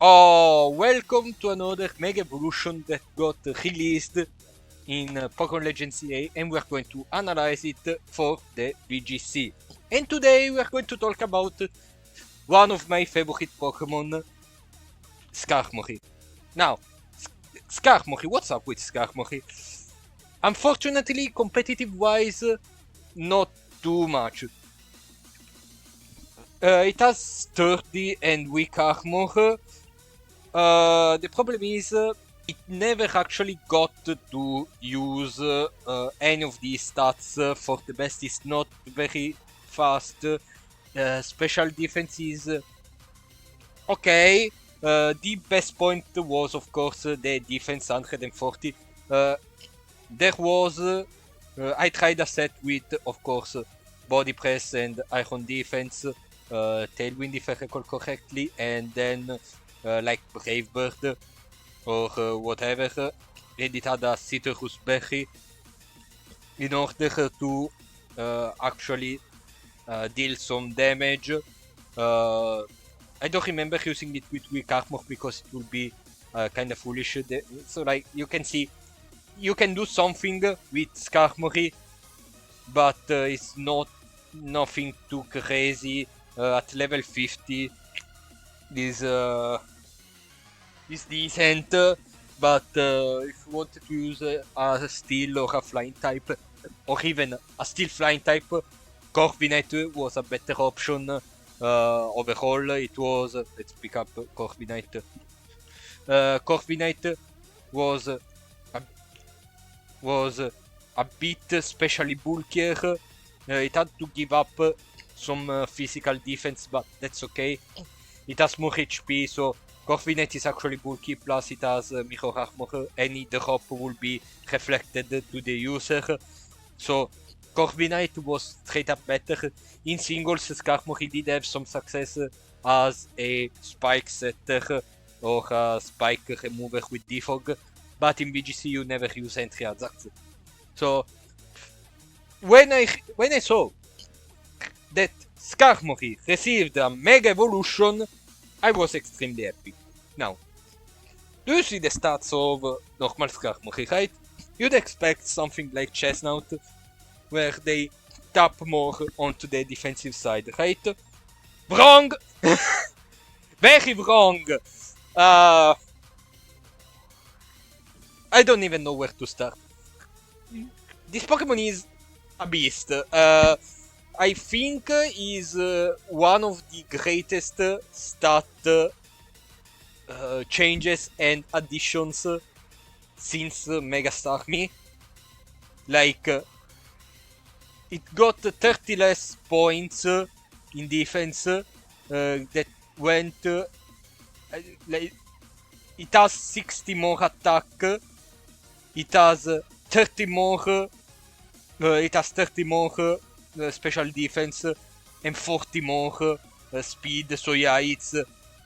Oh, welcome to another Mega Evolution that got released in Pokemon Legends CA, and we're going to analyze it for the VGC. And today we're going to talk about one of my favorite Pokemon, Skarmory. Now, Skarmory, what's up with Skarmory? Unfortunately, competitive-wise, not too much. It has sturdy and weak armor. The problem is it never actually got to use any of these stats. For the best, it's not very fast. Special defense is okay. The best point was, of course, the defense 140. There was I tried a set with, of course, body press and iron defense, tailwind if I recall correctly, and then like Brave Bird or whatever, and it had a citrus berry in order to actually deal some damage. I don't remember using it with weak armor because it would be kind of foolish. So like you can see, you can do something with Skarmory, but it's not nothing too crazy. At level 50 is decent, but if you wanted to use a steel or a flying type, or even a steel flying type, Corviknight was a better option. Overall, it was. Let's pick up Corviknight. Corviknight was a bit specially bulkier. It had to give up some physical defense, but that's okay. It has more HP, so Corviknight is actually bulky, plus it has mirror armor. Any drop will be reflected to the user. So Corviknight was straight up better. In singles, Skarmory did have some success as a spike setter or a spike remover with defog, but in VGC you never use entry hazards. So when I saw that Skarmory received a Mega Evolution, I was extremely happy. Now, do you see the stats of normal Skarmory, right? You'd expect something like Chestnut, where they tap more onto the defensive side, right? Wrong! Very wrong! I don't even know where to start. This Pokemon is a beast. I think is one of the greatest stat changes and additions since Mega Starmie. Like, it got 30 less points in defense that went. Like, it has 60 more attack. It has 30 more. It has 30 more special defense and 40 more speed. So yeah, it's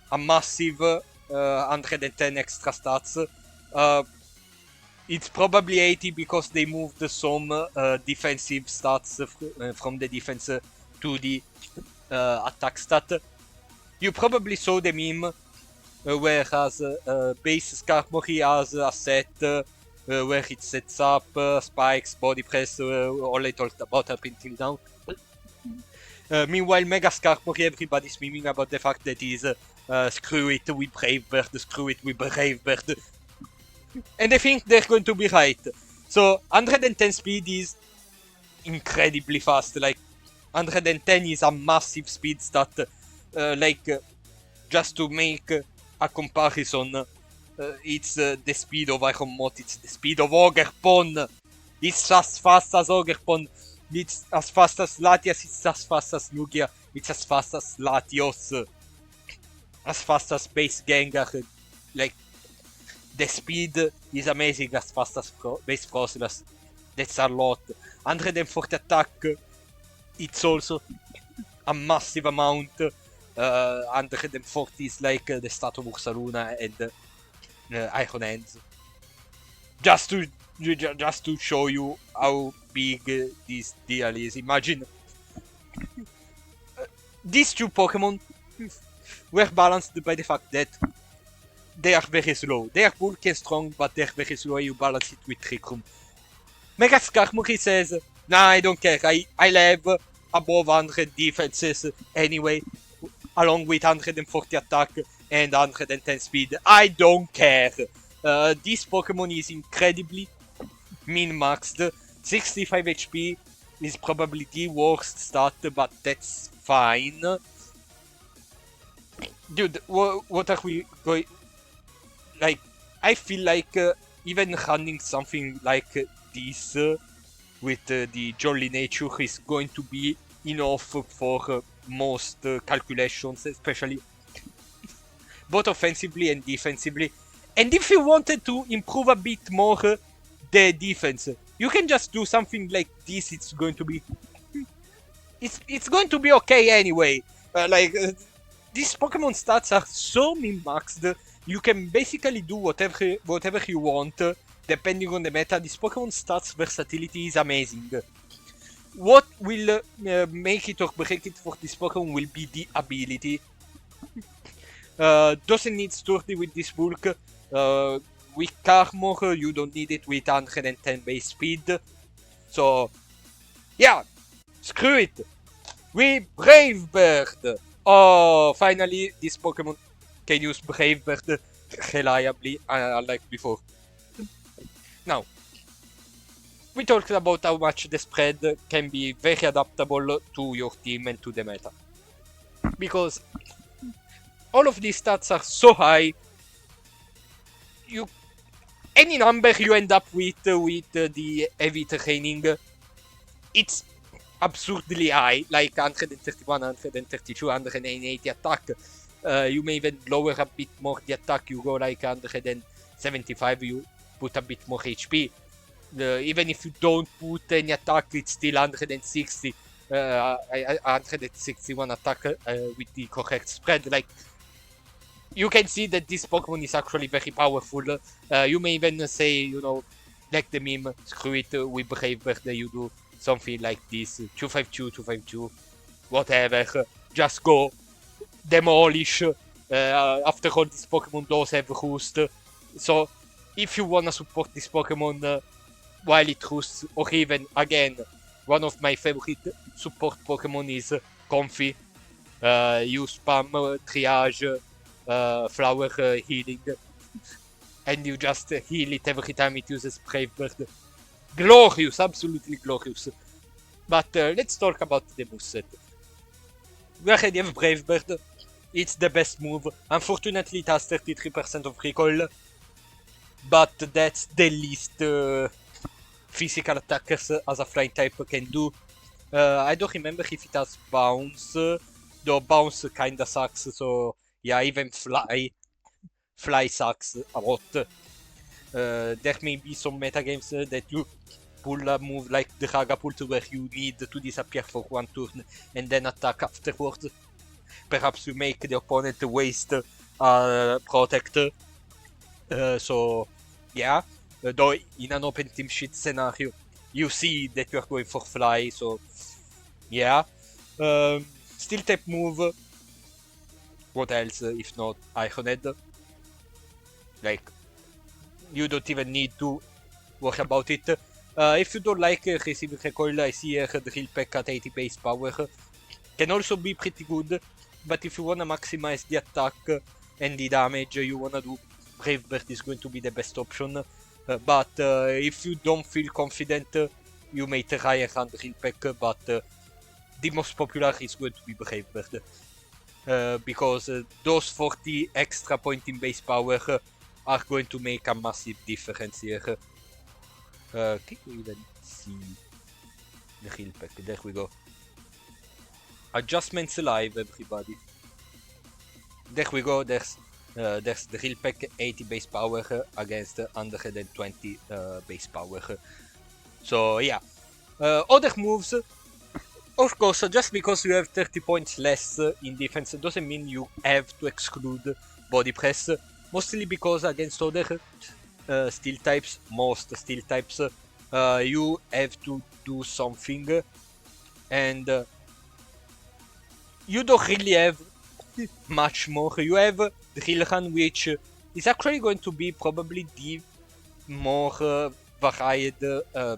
a massive 110 extra stats. It's probably 80 because they moved some defensive stats from the defense to the attack stat. You probably saw the meme whereas base Skarmory has a set where it sets up spikes, body press, all I talked about up until now. Meanwhile, Mega Skarmory, everybody's memeing about the fact that he's screw it with Brave Bird, screw it with Brave Bird. And I think they're going to be right. So 110 speed is incredibly fast. Like 110 is a massive speed stat. Just to make a comparison, it's the speed of Iron Moth, it's the speed of Ogerpon. It's as fast as Ogerpon. It's as fast as Latias, it's as fast as Lugia, it's as fast as Latios. As fast as Base Gengar. Like, the speed is amazing as fast as Base Frostless. That's a lot. 140 attack, it's also a massive amount. 140 is like the stat of Ursaluna and Iron Hands. Just to show you how big this deal is. Imagine these two Pokemon were balanced by the fact that they are very slow. They are bulky and strong, but they are very slow. You balance it with Trick Room. Mega Skarmory says, nah, I don't care. I'll have above 100 defenses anyway, along with 140 attack and 110 speed. I don't care. This Pokemon is incredibly min-maxed. 65 HP is probably the worst stat, but that's fine. Dude, what are we going... Like, I feel like even running something like this with the jolly nature is going to be enough for most calculations, especially both offensively and defensively. And if you wanted to improve a bit more the defense, you can just do something like this. It's going to be... It's going to be okay anyway. These Pokemon stats are so min-maxed. You can basically do whatever you want, depending on the meta. This Pokemon stats versatility is amazing. What will make it or break it for this Pokemon will be the ability. Doesn't need sturdy with this bulk. With armor, you don't need it with 110 base speed. So, yeah, screw it. We Brave Bird. Oh, finally, this Pokemon can use Brave Bird reliably, unlike before. Now, we talked about how much the spread can be very adaptable to your team and to the meta. Because all of these stats are so high, any number you end up with the heavy training, it's absurdly high, like 131, 132, 180 attack. You may even lower a bit more the attack, you go like 175, you put a bit more HP. Even if you don't put any attack, it's still 160, 161 attack with the correct spread. Like, you can see that this Pokemon is actually very powerful. You may even say, you know, like the meme, screw it, with Brave Bird, you do something like this, 252, 252, whatever, just go, demolish. After all, this Pokemon does have roost, so if you wanna support this Pokemon while it roosts, or even, again, one of my favorite support Pokemon is Comfy. You spam Triage, Flower Healing, and you just heal it every time it uses Brave Bird. Glorious, absolutely glorious. But let's talk about the moveset. We already have Brave Bird. It's the best move. Unfortunately, it has 33% of recoil, but that's the least physical attackers as a flying type can do. I don't remember if it has bounce, though bounce kinda sucks, so yeah, even fly sucks a lot. There may be some metagames that you pull a move like the Dragapult where you need to disappear for one turn and then attack afterwards. Perhaps you make the opponent waste Protect. So, yeah. Though in an open team shit scenario, you see that you are going for fly, so yeah. Steel type move. What else if not Iron Head? Like, you don't even need to worry about it. If you don't like receiving recoil, I see here Drill Peck at 80 base power. Can also be pretty good, but if you wanna maximize the attack and the damage you wanna do, Brave Bird is going to be the best option. But if you don't feel confident, you may try and run Drill Peck, but the most popular is going to be Brave Bird. Because those 40 extra point in base power are going to make a massive difference here. Can you even see the Drill Peck? There we go. Adjustments live, everybody. There we go, there's the Drill Peck 80 base power against 120 base power. So yeah. Other moves, of course, just because you have 30 points less in defense doesn't mean you have to exclude Body Press. Mostly because against other steel types, most steel types, you have to do something, and you don't really have much more. You have Drill Run, which is actually going to be probably the more varied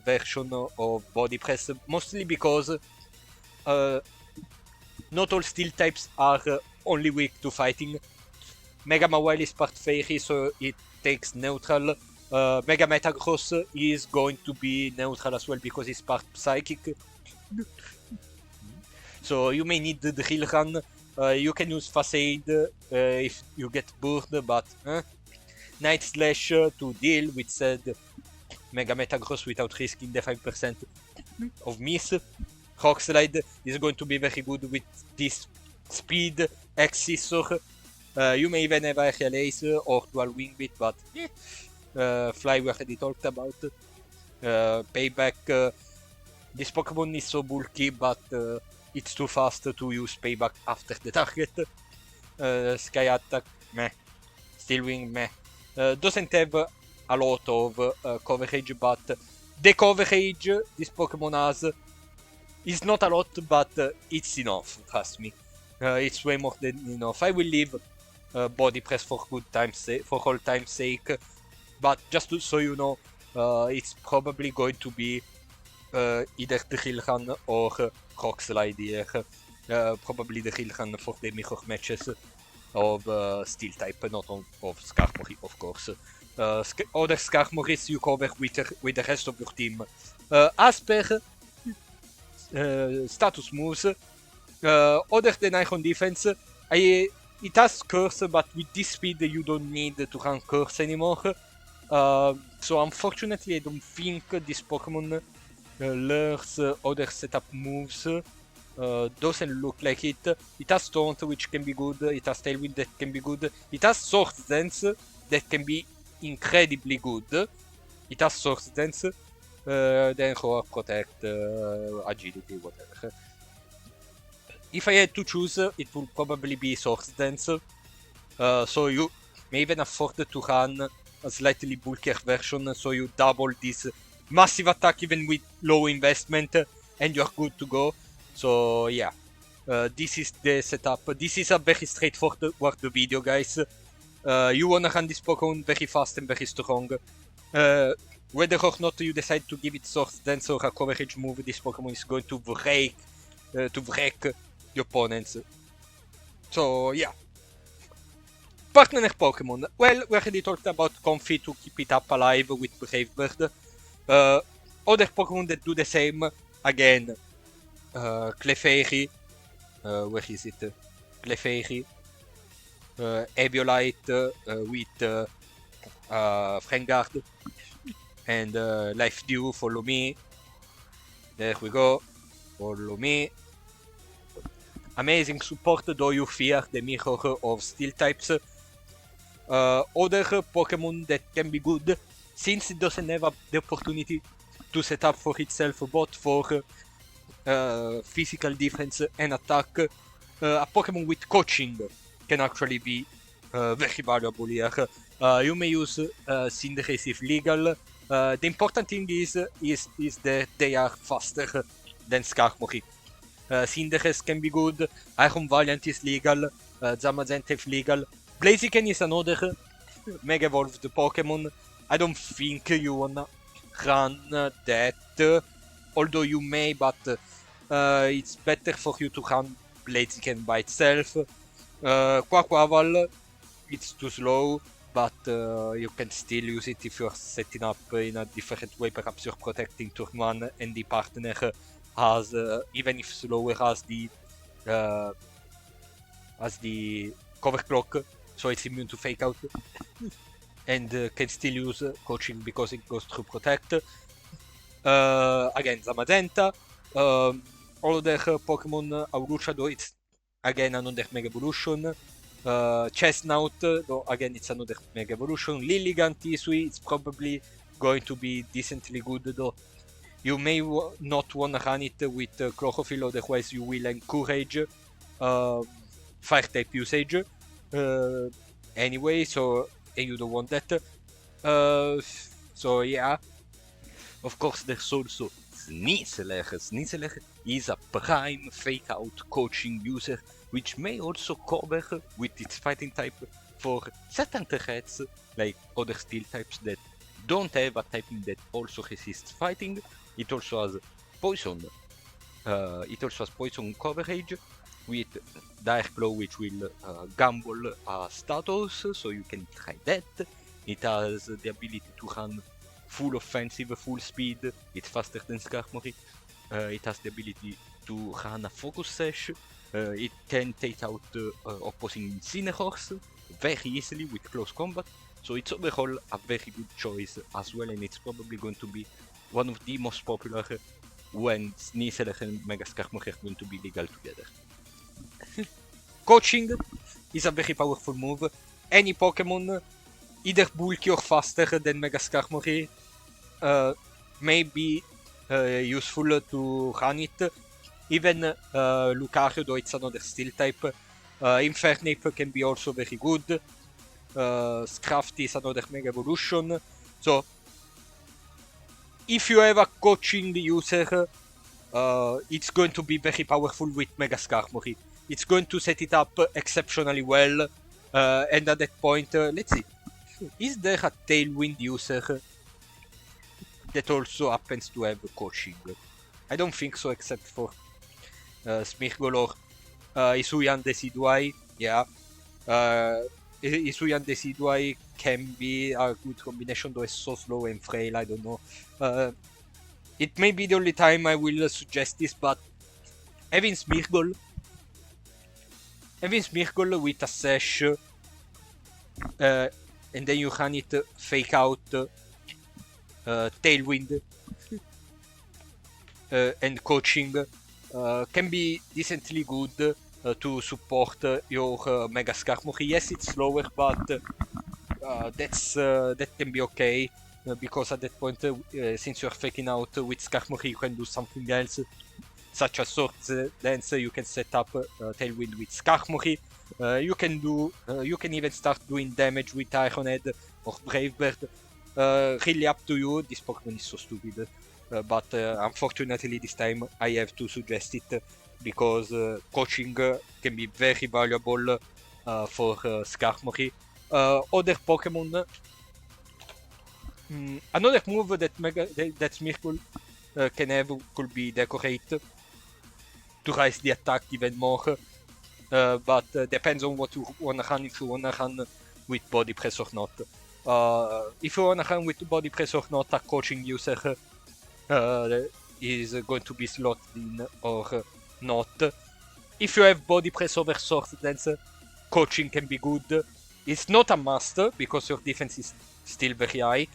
version of body press, mostly because not all steel types are only weak to fighting. Mega Mawile is part fairy, so it takes neutral. Mega Metagross is going to be neutral as well because it's part psychic. So you may need the drill run. You can use Facade if you get burned, but Night Slash to deal with said Mega Metagross without risking the 5% of miss. Rock Slide is going to be very good with this speed, X-Scissor. You may even have analyse or dual wing bit, but Fly we already talked about. Payback, this Pokemon is so bulky, but it's too fast to use Payback after the target. Sky Attack, meh. Steel Wing, meh. Doesn't have a lot of coverage, but the coverage this Pokemon has is not a lot, but it's enough, trust me. It's way more than enough. I will leave body press for for all time's sake, but just so you know, it's probably going to be either Drill Run or Rock Slide here. Probably the Drill Run for the mirror matches of Steel type, not of Skarmory, of course. Other Skarmories you cover with the rest of your team. As per status moves, other than Iron Defense, it has Curse, but with this speed you don't need to run Curse anymore. So unfortunately I don't think this Pokemon learns other setup moves. Doesn't look like it. It has Taunt, which can be good. It has Tailwind, that can be good. It has Swords Dance, that can be incredibly good. It has Swords Dance, then Roar, Protect, Agility, whatever. If I had to choose, it would probably be Swords Dance. So you may even afford to run a slightly bulkier version, so you double this massive attack even with low investment, and you're good to go. So yeah, this is the setup. This is a very straightforward video, guys. You wanna run this Pokemon very fast and very strong. Whether or not you decide to give it Swords Dance or a coverage move, this Pokemon is going to wreck the opponents. So yeah. Partner Pokemon. Well, we already talked about Comfy to keep it up alive with Brave Bird. Other Pokemon that do the same, again, Clefairy, where is it? Clefairy, Eviolite with Frengard, and Life Dew, follow me. There we go, follow me. Amazing support, though you fear the mirror of Steel types. Other Pokemon that can be good, since it doesn't have the opportunity to set up for itself both for physical defense and attack, a Pokemon with coaching can actually be very valuable here. You may use Cinderace if legal. The important thing is that they are faster than Skarmory. Cinderace can be good, Iron Valiant is legal, Zamazenta is legal. Blaziken is another Mega Evolved Pokemon. I don't think you wanna run that, although you may, but it's better for you to run Blaziken by itself. Quaquaval, it's too slow, but you can still use it if you're setting up in a different way. Perhaps you're protecting turn 1 and the partner has, even if slower, has the cover clock, so it's immune to fake out. And can still use coaching because it goes through protect. Again, Zamazenta. Other Pokemon, Aurusha, though it's again another Mega Evolution. Chestnut, though again it's another Mega Evolution. Lilligant, Tisui, it's probably going to be decently good, though. You may not want to run it with Chlorophyll, otherwise you will encourage Fire type usage. Anyway, so and you don't want that. So yeah. Of course, there's also Sneasler. Sneasler is a prime fake out coaching user, which may also cover with its fighting type for certain threats, like other steel types that don't have a typing that also resists fighting. It also has poison. It also has poison coverage with Dark Claw, which will gamble status, so you can try that. It has the ability to run full offensive, full speed. It's faster than Skarmory. It has the ability to run a focus sash. It can take out opposing Incineroars very easily with close combat. So it's overall a very good choice as well, and it's probably going to be one of the most popular when Sneasel and Mega Skarmory are going to be legal together. Coaching is a very powerful move. Any Pokemon, either bulky or faster than Mega Skarmory, may be useful to run it. Even Lucario, though it's another steel type. Infernape can be also very good. Scrafty is another Mega Evolution. So, if you have a coaching user, it's going to be very powerful with Mega Skarmory. It's going to set it up exceptionally well. And at that point, let's see. Is there a Tailwind user that also happens to have coaching? I don't think so, except for Smeargle or Hisuian Decidueye. Yeah. Hisuian Decidueye can be a good combination, though it's so slow and frail, I don't know. It may be the only time I will suggest this, but having Smeargle with a Sash, and then you run it Fake Out, Tailwind, and Coaching, can be decently good to support your Mega Skarmory. Yes, it's slower, but that can be okay, because at that point, since you're faking out with Skarmory, you can do something else, such as Swords Dance. You can set up Tailwind with Skarmory. You can even start doing damage with Iron Head or Brave Bird. Really up to you. This Pokemon is so stupid, but unfortunately this time I have to suggest it, because coaching can be very valuable for Skarmory. Other Pokemon, another move that Smeargle can have could be Decorate, to raise the attack even more, but depends on what you wanna run, if you wanna run with Body Press or not. If you wanna run with Body Press or not, a coaching user is going to be slotted in or not. If you have Body Press over Swords Dance, coaching can be good. It's not a must, because your defense is still very high,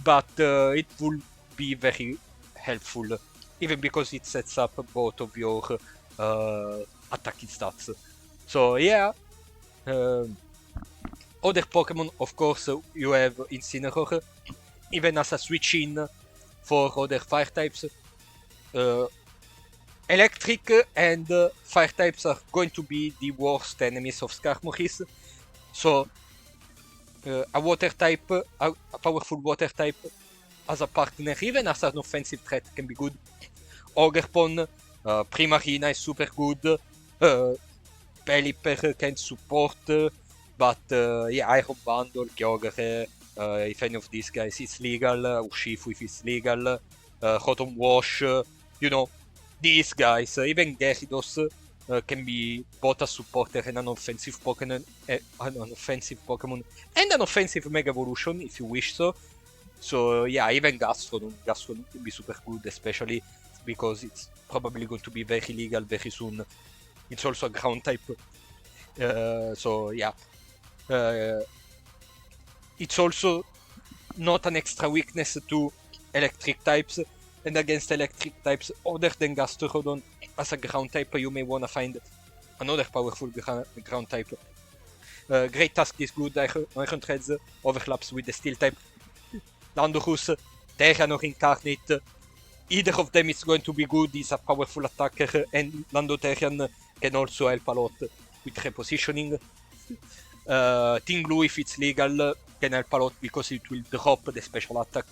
but it will be very helpful, even because it sets up both of your attacking stats. So yeah, other Pokemon, of course, you have Incineroar, even as a switch in for other fire types. Electric and fire types are going to be the worst enemies of Skarmory's. So a water type, a powerful water type as a partner, even as an offensive threat, can be good. Ogerpon, Primarina is super good. Pelipper can support, but yeah, Iron Bundle, Kyogre, if any of these guys is legal, Urshifu if it's legal, Rotom Wash, you know, these guys, even Gyarados can be both a supporter and an offensive Pokemon, and an offensive Mega Evolution if you wish so. So yeah, even Gastrodon can be super good, especially because it's probably going to be very legal very soon. It's also a ground type, so yeah. It's also not an extra weakness to electric types, and against electric types other than Gastrodon as a ground type, you may wanna find another powerful ground type. Great Tusk is good, Iron Threads overlaps with the steel type. Landorus, Terran or Incarnate, either of them is going to be good. He's a powerful attacker, and Landoterian can also help a lot with repositioning. Tinglu, if it's legal, can help a lot because it will drop the special attack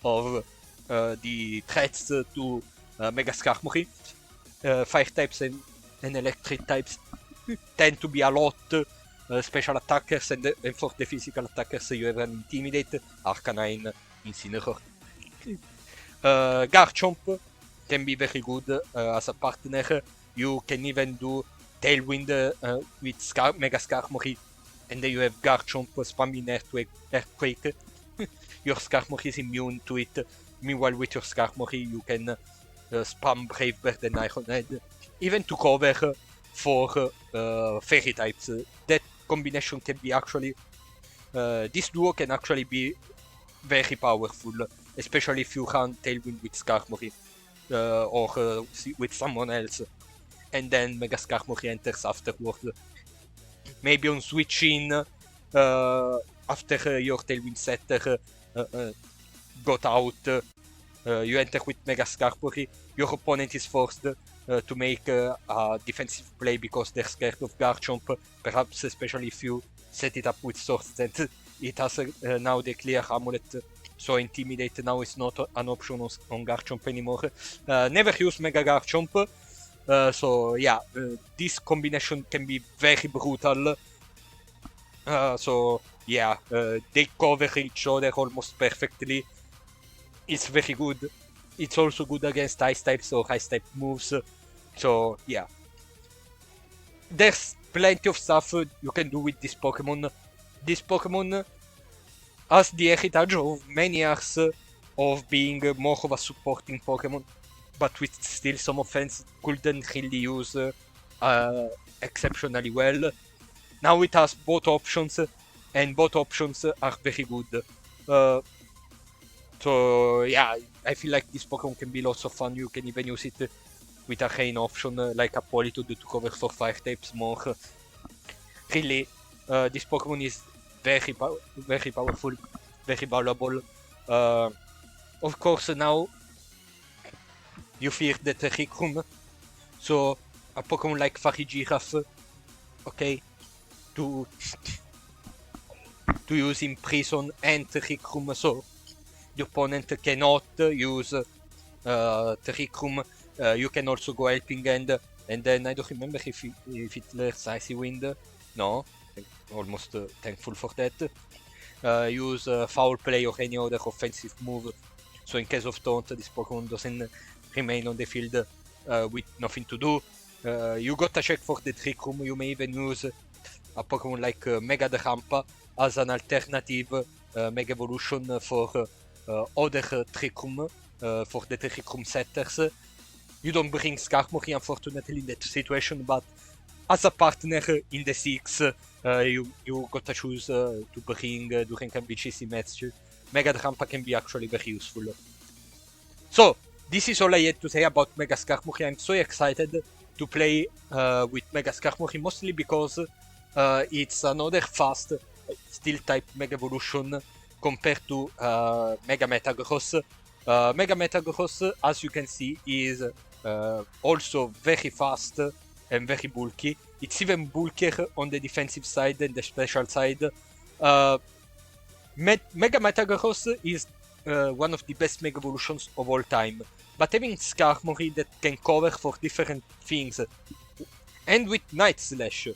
of the threats to Mega Skarmory. Fire types and electric types tend to be a lot special attackers, and for the physical attackers you have an Intimidate, Arcanine, Incineroar. Garchomp can be very good as a partner. You can even do Tailwind with Mega Skarmory, and then you have Garchomp spamming Earthquake. Your Skarmory is immune to it. Meanwhile, with your Skarmory, you can spam Brave Bird and Iron Head, even to cover for Fairy types. That combination can be actually... this duo can actually be very powerful, especially if you run Tailwind with Skarmory or with someone else, and then Mega Skarmory enters afterward. Maybe on switch in after your Tailwind setter got out, you enter with Mega Skarmory, your opponent is forced to make a defensive play because they're scared of Garchomp, perhaps especially if you set it up with Swords Dance. It has now the clear amulet, so Intimidate now is not an option on Garchomp anymore. Never use Mega Garchomp, so yeah, this combination can be very brutal. So yeah, they cover each other almost perfectly. It's very good. It's also good against Ice types or Ice type moves. So yeah, there's plenty of stuff you can do with this Pokemon. This Pokemon has the heritage of many years of being more of a supporting Pokemon, but with still some offense couldn't really use exceptionally well. Now it has both options, and both options are very good. So yeah, I feel like this Pokemon can be lots of fun. You can even use it with a rain option like a Politude to cover for fire types more. Really, this Pokemon is very powerful, very valuable. Of course, now you fear the Trick Room, so a Pokemon like Farigiraf, okay, to use Imprison and Trick Room, so the opponent cannot use Trick Room. You can also go Helping Hand, and then I don't remember if it learns Icy Wind. No, almost thankful for that. Use Foul Play or any other offensive move, so in case of Taunt, this Pokemon doesn't remain on the field with nothing to do. You gotta check for the Trick Room. You may even use a Pokemon like Mega Drampa as an alternative Mega Evolution for other Trick Room, for the Trick Room setters. You don't bring Skarmory, unfortunately, in that situation, but as a partner in the 6, you gotta choose to bring during a VGC match. Mega Drampa can be actually very useful. So, this is all I had to say about Mega Skarmory. I'm so excited to play with Mega Skarmory, mostly because it's another fast Steel-type Mega Evolution compared to Mega Metagross. Mega Metagross, as you can see, is also very fast and very bulky. It's even bulkier on the defensive side than the special side. Mega Metagross is one of the best Mega Evolutions of all time, but having Skarmory that can cover for different things, and with Night Slash,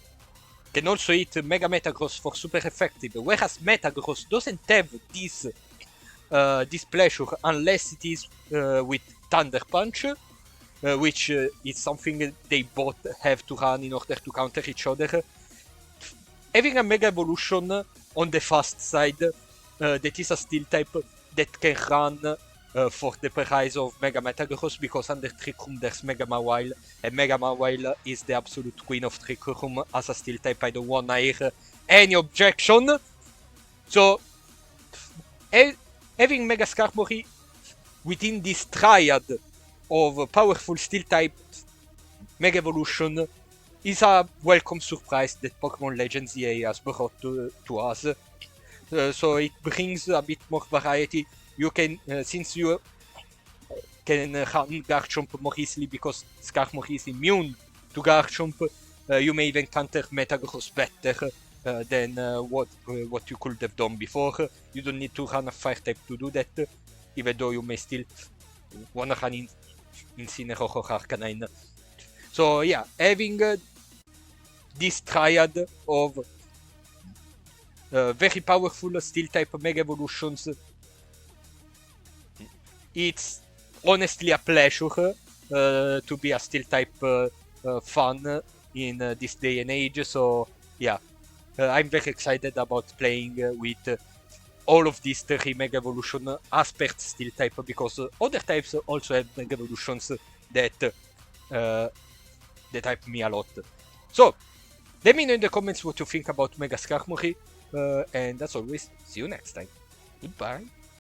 can also hit Mega Metagross for super effective, whereas Metagross doesn't have this pleasure unless it is with Thunder Punch, which is something they both have to run in order to counter each other. Having a Mega Evolution on the fast side that is a Steel type that can run for the price of Mega Metagross, because under Trick Room there's Mega Mawile, and Mega Mawile is the absolute queen of Trick Room as a Steel type. I don't wanna hear any objection. So, having Mega Skarmory within this triad of powerful Steel type Mega Evolution is a welcome surprise that Pokemon Legends EA has brought to us. So it brings a bit more variety. You can, since you can run Garchomp more easily because Skarmory is immune to Garchomp, you may even counter Metagross better than what you could have done before. You don't need to run a Fire type to do that, even though you may still wanna run Incineroar or Arcanine. So yeah, having this triad of very powerful Steel type Mega Evolutions. It's honestly a pleasure to be a Steel type fan in this day and age. So yeah, I'm very excited about playing with all of these 3 Mega Evolution aspects Steel type, because other types also have Mega Evolutions that hype me a lot. So let me know in the comments what you think about Mega Skarmory, and as always, see you next time. Goodbye.